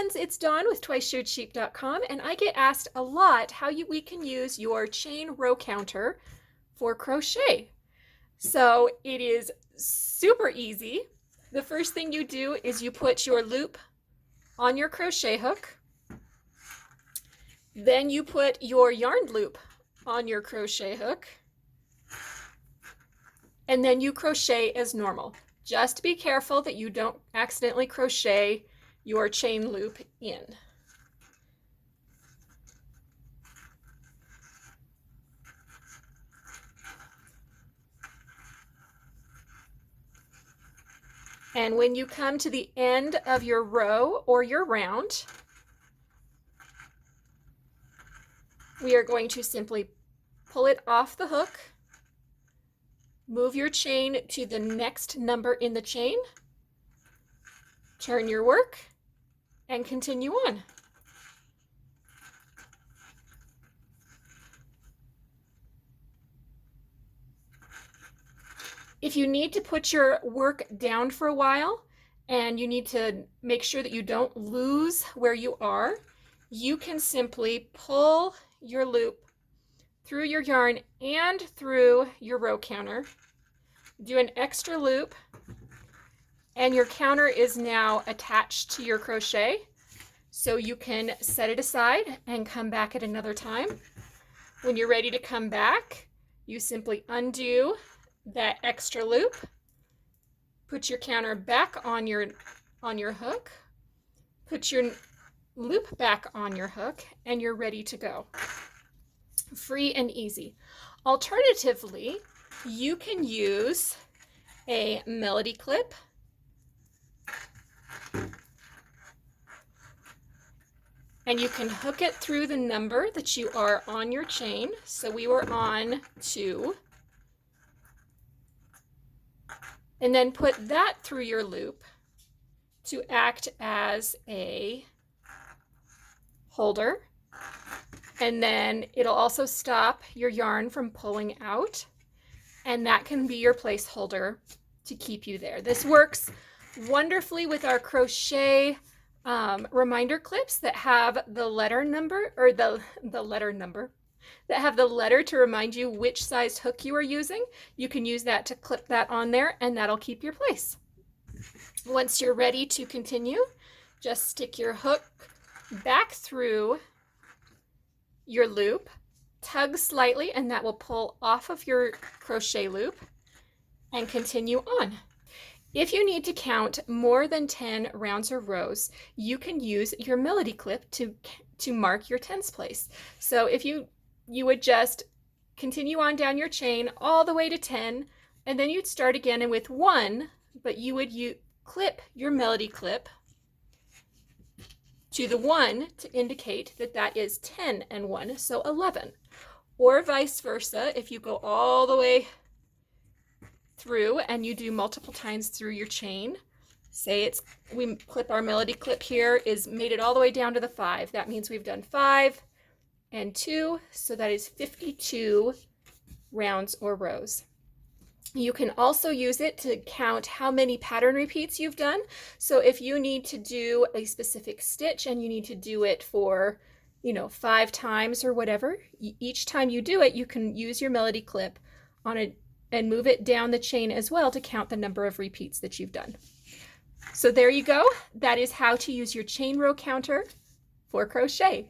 friends, it's Dawn with TwiceShearedSheep.com, and I get asked a lot how we can use your chain row counter for crochet. So it is super easy. The first thing you do is you put your loop on your crochet hook. Then you put your yarn loop on your crochet hook. And then you crochet as normal. Just be careful that you don't accidentally crochet your chain loop in. And when you come to the end of your row or your round, we are going to simply pull it off the hook, move your chain to the next number in the chain, turn your work, and continue on. If you need to put your work down for a while and you need to make sure that you don't lose where you are, you can simply pull your loop through your yarn and through your row counter, do an extra loop, and your counter is now attached to your crochet, so you can set it aside and come back at another time. When you're ready to come back, you simply undo that extra loop, put your counter back on your hook, put your loop back on your hook, and you're ready to go. Free and easy. Alternatively, you can use a melody clip. And you can hook it through the number that you are on your chain. So we were on 2. And then put that through your loop to act as a holder. And then it'll also stop your yarn from pulling out. And that can be your placeholder to keep you there. This works wonderfully with our crochet reminder clips that have the letter number, or the letter number, that have the letter to remind you which size hook you are using. You can use that to clip that on there, and that'll keep your place. Once you're ready to continue, just stick your hook back through your loop, tug slightly, and that will pull off of your crochet loop, and continue on. If you need to count more than 10 rounds or rows, you can use your melody clip to mark your tens place. So if you would just continue on down your chain all the way to 10, and then you'd start again and with 1, but you would clip your melody clip to the 1 to indicate that that is 10 and 1, so 11. Or vice versa, if you go all the way through and you do multiple times through your chain, say we clip our melody clip here, is made it all the way down to the 5. That means we've done 5 and 2, so that is 52 rounds or rows. You can also use it to count how many pattern repeats you've done. So if you need to do a specific stitch and you need to do it for 5 times or whatever, each time you do it, you can use your melody clip on it and move it down the chain as well to count the number of repeats that you've done. So there you go. That is how to use your chain row counter for crochet.